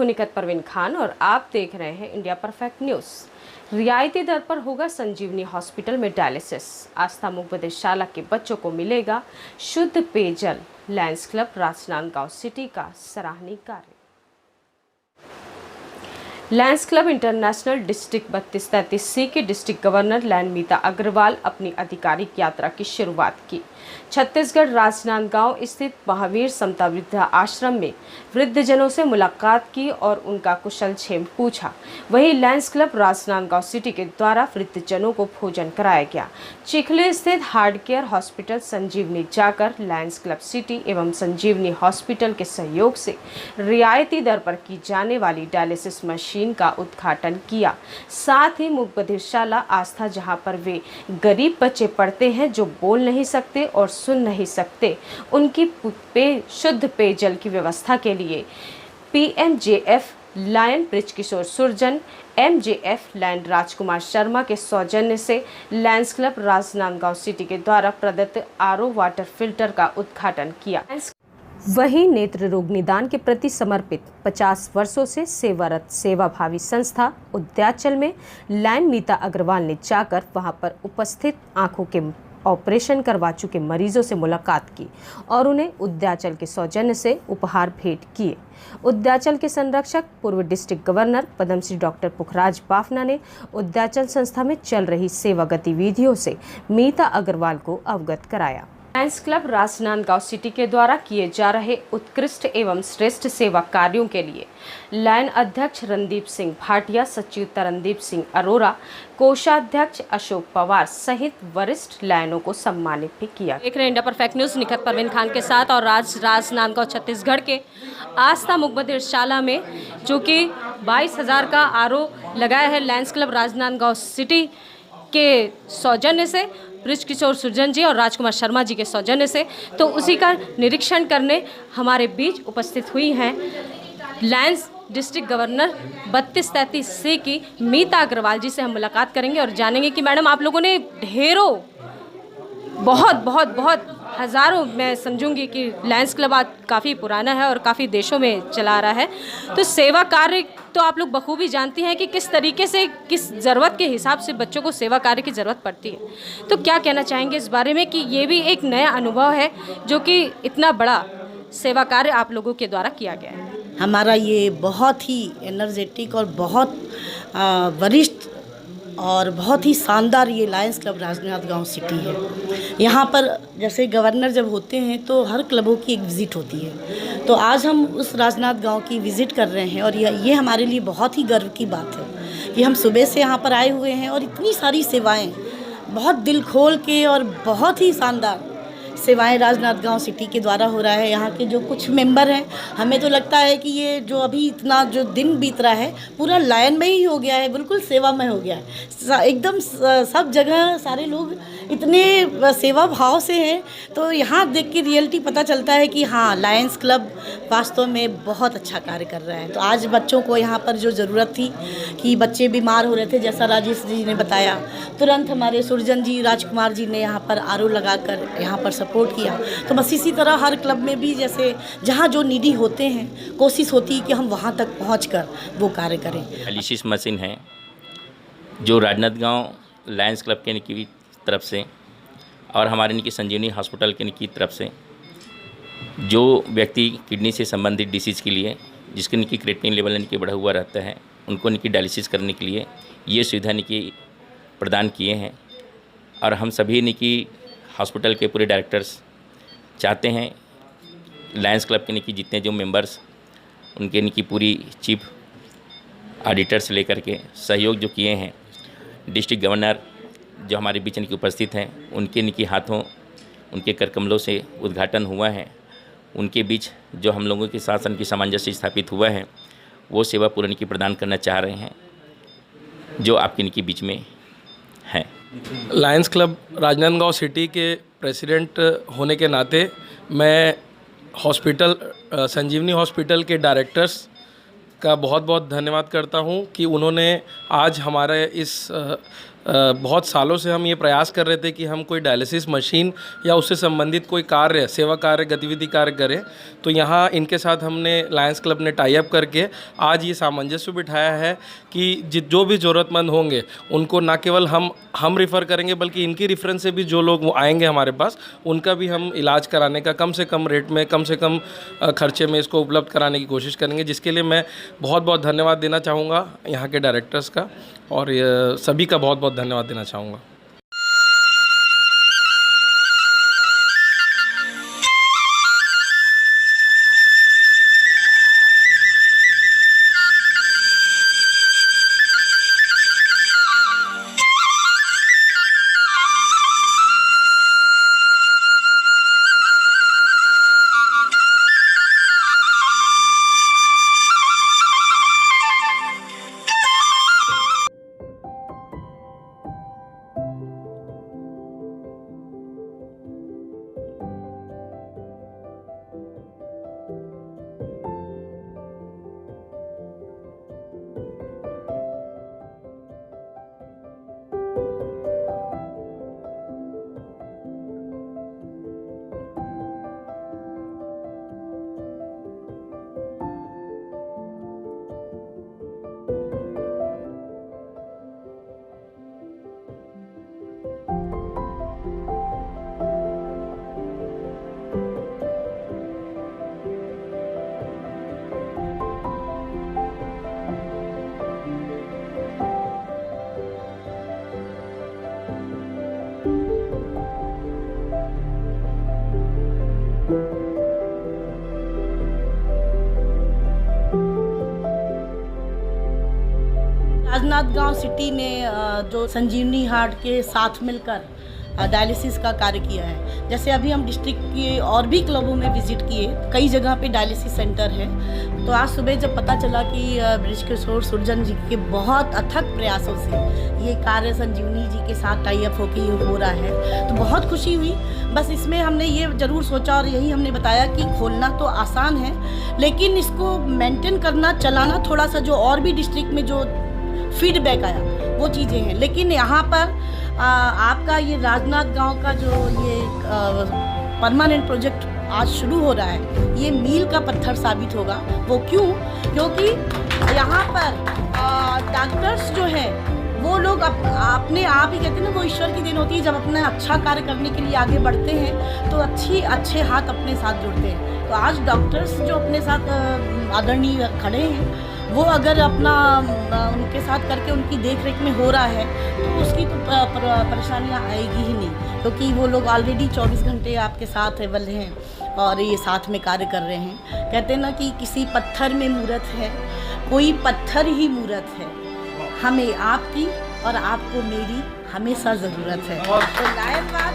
हूं निकट परवीन खान और आप देख रहे हैं इंडिया परफेक्ट न्यूज़। रियायती दर पर होगा संजीवनी हॉस्पिटल में डायलिसिस। आस्था मुक्तशाला के बच्चों को मिलेगा शुद्ध पेयजल। लायंस क्लब राजनांदगांव सिटी का सराहनीय कार्य। Lions club international district 3233C के डिस्ट्रिक्ट गवर्नर लैन मीता अग्रवाल अपनी आधिकारिक यात्रा की शुरुआत की। छत्तीसगढ़ राजनांदगांव स्थित महावीर समता वृद्धा आश्रम में वृद्धजनों से मुलाकात की और उनका कुशल क्षेम पूछा। वहीं लायंस क्लब राजनांदगांव सिटी के द्वारा वृद्धजनों को भोजन कराया गया। चिखली स्थित हार्ड केयर हॉस्पिटल संजीवनी जाकर लायंस क्लब सिटी एवं संजीवनी हॉस्पिटल के सहयोग से रियायती दर पर की जाने वाली डायलिसिस मशीन का उद्घाटन किया। साथ ही मुक बधिरशाला आस्था, जहां पर वे गरीब बच्चे पढ़ते हैं जो बोल नहीं सकते और सुन नहीं सकते, उनकी शुद्ध पेयजल की व्यवस्था के लिए PMJF lion Brijkishore Surjan, MJF lion Rajkumar Sharma के सौजन्य से लायंस क्लब राजनांदगांव सिटी के द्वारा प्रदत्त RO वाटर फिल्टर का उद्घाटन किया। वहीं नेत्र रोग निदान के प्रति समर्पित 50 वर्षों से सेवारत सेवाभावी संस्था उद्याचल में लायन मीता अग्रवाल ने जाकर वहां पर उपस्थित आंखों के ऑपरेशन करवा चुके मरीजों से मुलाकात की और उन्हें उद्याचल के सौजन्य से उपहार भेंट किए। उद्याचल के संरक्षक पूर्व डिस्ट्रिक्ट गवर्नर पद्मश्री डॉक्टर पुखराज बाफना ने उद्याचल संस्था में चल रही सेवा गतिविधियों से मीता अग्रवाल को अवगत कराया। लायंस क्लब राजनांदगांव सिटी के द्वारा किए जा रहे उत्कृष्ट एवं श्रेष्ठ सेवा कार्यों के लिए लायन अध्यक्ष रणदीप सिंह भाटिया, सचिव तरनदीप सिंह अरोरा, कोषाध्यक्ष अशोक पवार सहित वरिष्ठ लायनों को सम्मानित भी किया। देख रहे हैं India perfect news Nikhat Parveen Khan के साथ और राजनांदगांव छत्तीसगढ़ के आस्था मुक बधिरशाला में जो कि 22,000 का RO लगाया है लायंस क्लब राजनांदगांव सिटी के सौजन्य से, बृजकिशोर सुरजन जी और राजकुमार शर्मा जी के सौजन्य से, तो उसी का निरीक्षण करने हमारे बीच उपस्थित हुई हैं लायंस डिस्ट्रिक्ट गवर्नर 3233C की मीता अग्रवाल जी से हम मुलाकात करेंगे और जानेंगे कि मैडम आप लोगों ने ढेरों बहुत हज़ारों, मैं समझूंगी कि लायंस क्लब आज काफ़ी पुराना है और काफ़ी देशों में चला रहा है, तो सेवा कार्य तो आप लोग बखूबी जानती हैं कि किस तरीके से किस ज़रूरत के हिसाब से बच्चों को सेवा कार्य की ज़रूरत पड़ती है। तो क्या कहना चाहेंगे इस बारे में कि ये भी एक नया अनुभव है जो कि इतना बड़ा सेवा कार्य आप लोगों के द्वारा किया गया है? हमारा ये बहुत ही एनर्जेटिक और बहुत वरिष्ठ और बहुत ही शानदार ये लायंस क्लब राजनांदगांव सिटी है। यहाँ पर जैसे गवर्नर जब होते हैं तो हर क्लबों की एक विज़िट होती है, तो आज हम उस राजनांदगांव की विज़िट कर रहे हैं और ये हमारे लिए बहुत ही गर्व की बात है कि हम सुबह से यहाँ पर आए हुए हैं और इतनी सारी सेवाएं बहुत दिल खोल के और बहुत ही शानदार सेवाएं राजनांदगांव सिटी के द्वारा हो रहा है। यहाँ के जो कुछ मेंबर हैं, हमें तो लगता है कि ये जो अभी इतना जो दिन बीत रहा है पूरा लायन में ही हो गया है, बिल्कुल सेवा में हो गया है एकदम। सब जगह सारे लोग इतने सेवा भाव से हैं, तो यहाँ देख के रियलिटी पता चलता है कि हाँ, लायंस क्लब वास्तव में बहुत अच्छा कार्य कर रहा है। तो आज बच्चों को यहाँ पर जो ज़रूरत थी कि बच्चे बीमार हो रहे थे, जैसा राजेश जी ने बताया, तुरंत हमारे सुरजन जी, राजकुमार जी ने यहाँ पर RO लगाकर यहाँ पर सपोर्ट किया। तो बस इसी तरह हर क्लब में भी जैसे जहाँ जो नीडी होते हैं, कोशिश होती है कि हम वहाँ तक पहुँचकर वो कार्य करें। डायलिसिस मशीन है जो राजनांदगांव लायंस क्लब के की तरफ से और हमारे इनकी संजीवनी हॉस्पिटल के की तरफ से जो व्यक्ति किडनी से संबंधित डिसीज़ के लिए जिसके इनकी क्रिएटिनिन लेवल इनके बढ़ा हुआ रहता है, उनको इनकी डायलिसिस करने के लिए ये सुविधा इनकी प्रदान किए हैं। और हम सभी इनकी हॉस्पिटल के पूरे डायरेक्टर्स चाहते हैं लायंस क्लब के इनकी जितने जो मेंबर्स, उनके इनकी पूरी चीफ ऑडिटर से लेकर के सहयोग जो किए हैं, डिस्ट्रिक्ट गवर्नर जो हमारे बीच इनकी उपस्थित हैं, उनके इनकी हाथों, उनके कर कमलों से उद्घाटन हुआ है। उनके बीच जो हम लोगों के शासन की सामंजस्य स्थापित हुआ है, वो सेवा पूर्ण इनकी प्रदान करना चाह रहे हैं जो आपके इनके बीच में हैं। लायंस क्लब राजनांदगांव सिटी के प्रेसिडेंट होने के नाते मैं हॉस्पिटल संजीवनी हॉस्पिटल के डायरेक्टर्स का बहुत बहुत धन्यवाद करता हूं कि उन्होंने आज हमारे इस बहुत सालों से हम ये प्रयास कर रहे थे कि हम कोई डायलिसिस मशीन या उससे संबंधित कोई कार्य, सेवा कार्य, गतिविधि कार्य करें। तो यहाँ इनके साथ हमने लायंस क्लब ने टाई अप करके आज ये सामंजस्य बिठाया है कि जो भी ज़रूरतमंद होंगे उनको ना केवल हम रिफ़र करेंगे, बल्कि इनकी रेफरेंस से भी जो लोग वो आएंगे हमारे पास, उनका भी हम इलाज कराने का कम से कम रेट में, कम से कम खर्चे में इसको उपलब्ध कराने की कोशिश करेंगे, जिसके लिए मैं बहुत बहुत धन्यवाद देना चाहूँगा यहाँ के डायरेक्टर्स का, और सभी का बहुत बहुत धन्यवाद देना चाहूँगा। राजनांदगांव सिटी ने जो संजीवनी हार्ट के साथ मिलकर डायलिसिस का कार्य किया है। जैसे अभी हम डिस्ट्रिक्ट के और भी क्लबों में विजिट किए, कई जगह पे डायलिसिस सेंटर है। तो आज सुबह जब पता चला कि बृजकिशोर सुरजन जी के बहुत अथक प्रयासों से ये कार्य संजीवनी जी के साथ टाई अप होकर ये हो रहा है, तो बहुत खुशी हुई। बस इसमें हमने ये ज़रूर सोचा और यही हमने बताया कि खोलना तो आसान है, लेकिन इसको मेंटेन करना, चलाना थोड़ा सा, जो और भी डिस्ट्रिक्ट में जो फीडबैक आया वो चीज़ें हैं। लेकिन यहाँ पर आपका ये राजनांदगांव का जो ये परमानेंट प्रोजेक्ट आज शुरू हो रहा है, ये मील का पत्थर साबित होगा। वो क्यों? क्योंकि यहाँ पर डॉक्टर्स जो हैं वो लोग अपने आप ही कहते हैं ना, वो ईश्वर की देन होती है। जब अपना अच्छा कार्य करने के लिए आगे बढ़ते हैं तो अच्छे हाथ अपने साथ जुड़ते हैं। तो आज डॉक्टर्स जो अपने साथ आदरणीय खड़े हैं, वो अगर अपना उनके साथ करके उनकी देख रेख में हो रहा है तो उसकी तो परेशानियाँ आएगी ही नहीं, क्योंकि वो लोग ऑलरेडी 24 घंटे आपके साथ अवेल हैं और ये साथ में कार्य कर रहे हैं। कहते हैं ना कि किसी पत्थर में मूरत है, कोई पत्थर ही मूरत है, हमें आपकी और आपको मेरी हमेशा ज़रूरत है। तो लायनबाग,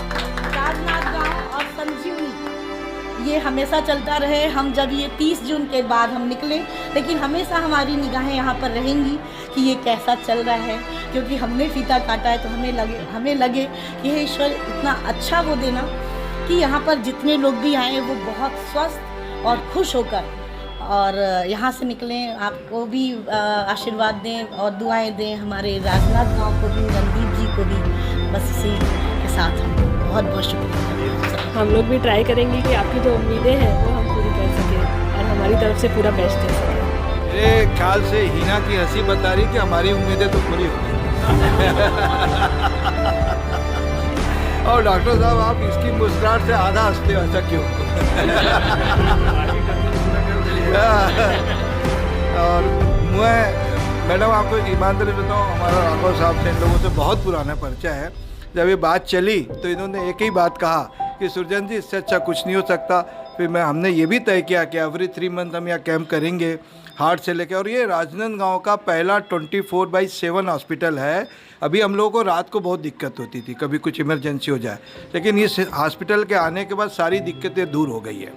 राजनांदगांव और संजीवनी ये हमेशा चलता रहे। हम जब ये 30 जून के बाद हम निकले, लेकिन हमेशा हमारी निगाहें यहाँ पर रहेंगी कि ये कैसा चल रहा है, क्योंकि हमने फीता काटा है। तो हमें लगे कि हे ईश्वर, इतना अच्छा वो देना कि यहाँ पर जितने लोग भी आए वो बहुत स्वस्थ और खुश होकर और यहाँ से निकलें। आपको भी आशीर्वाद दें और दुआएं दें, हमारे राजनांदगांव को भी, रणदीप जी को भी। बस इसी के साथ हम बहुत बहुत शुक्रिया। हम लोग भी ट्राई करेंगे कि आपकी जो उम्मीदें हैं वो हम पूरी कर सकें और हमारी तरफ से पूरा बेस्ट दे सकें। मेरे ख्याल से हिना की हंसी बता रही कि हमारी उम्मीदें तो पूरी हो गई। और डॉक्टर साहब, आप इसकी मुस्कुराहट से आधा हंसते हो, ऐसा क्यों? और मैं मैडम आपको ईमानदारी बताऊँ, हमारा राघव साहब से इन लोगों से बहुत पुराना परिचय है। जब ये बात चली तो इन्होंने एक ही बात कहा कि सुरजन जी, इससे अच्छा कुछ नहीं हो सकता। फिर हमने ये भी तय किया कि एवरी 3 मंथ हम यहाँ कैंप करेंगे हार्ट से लेकर। और ये राजनांदगांव का पहला 24/7 हॉस्पिटल है। अभी हम लोगों को रात को बहुत दिक्कत होती थी, कभी कुछ इमरजेंसी हो जाए, लेकिन इस हॉस्पिटल के आने के बाद सारी दिक्कतें दूर हो गई है।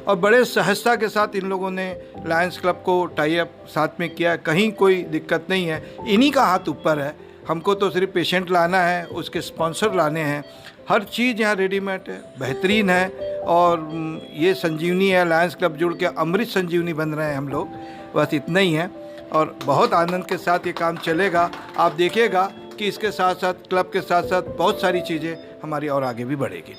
और बड़े सहजता के साथ इन लोगों ने लायंस क्लब को टाई अप साथ में किया। कहीं कोई दिक्कत नहीं है, इन्हीं का हाथ ऊपर है। हमको तो सिर्फ पेशेंट लाना है, उसके स्पॉन्सर लाने हैं। हर चीज़ यहाँ रेडीमेड है, बेहतरीन है। और ये संजीवनी है, लायंस क्लब जुड़ के अमृत संजीवनी बन रहे हैं हम लोग। बस इतना ही है और बहुत आनंद के साथ ये काम चलेगा। आप देखिएगा कि इसके साथ साथ क्लब के साथ साथ बहुत सारी चीज़ें हमारी और आगे भी बढ़ेगी।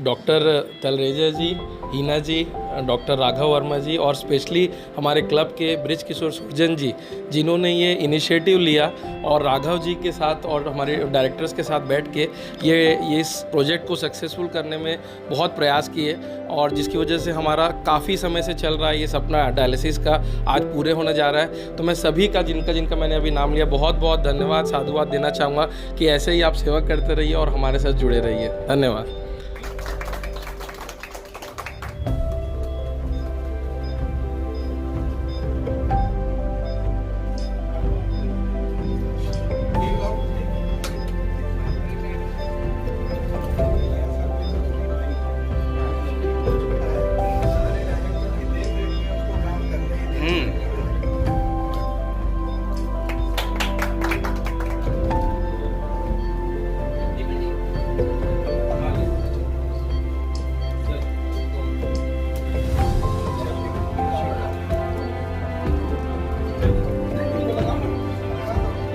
डॉक्टर तलरेजा जी, हीना जी, डॉक्टर राघव वर्मा जी और स्पेशली हमारे क्लब के ब्रिज किशोर सुरजन जी, जिन्होंने ये इनिशिएटिव लिया और राघव जी के साथ और हमारे डायरेक्टर्स के साथ बैठ के ये इस प्रोजेक्ट को सक्सेसफुल करने में बहुत प्रयास किए और जिसकी वजह से हमारा काफ़ी समय से चल रहा है ये सपना डायलिसिस का आज पूरे होने जा रहा है। तो मैं सभी का जिनका मैंने अभी नाम लिया बहुत बहुत धन्यवाद, साधुवाद देना चाहूँगा कि ऐसे ही आप सेवा करते रहिए और हमारे साथ जुड़े रहिए। धन्यवाद।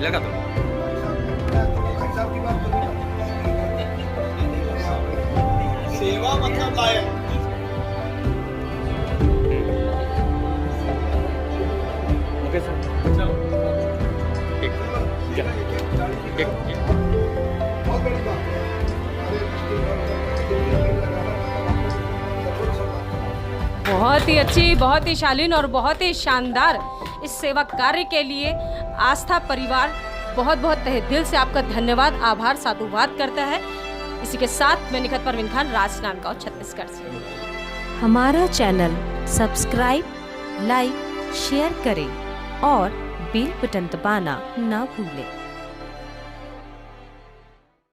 लगा दो। सेवा मतलब लायक। ओके सर, चलो बहुत बड़ी बात है। बहुत ही अच्छी, बहुत ही शालीन और बहुत ही शानदार इस सेवा कार्य के लिए आस्था परिवार बहुत बहुत तहे दिल से आपका धन्यवाद, आभार, साधुवाद करता है। इसी के साथ मैं निखत परवीन खान, राजनांदगांव, छत्तीसगढ़ से। हमारा चैनल सब्सक्राइब, लाइक, शेयर करें और बेल बटन दबाना ना भूलें।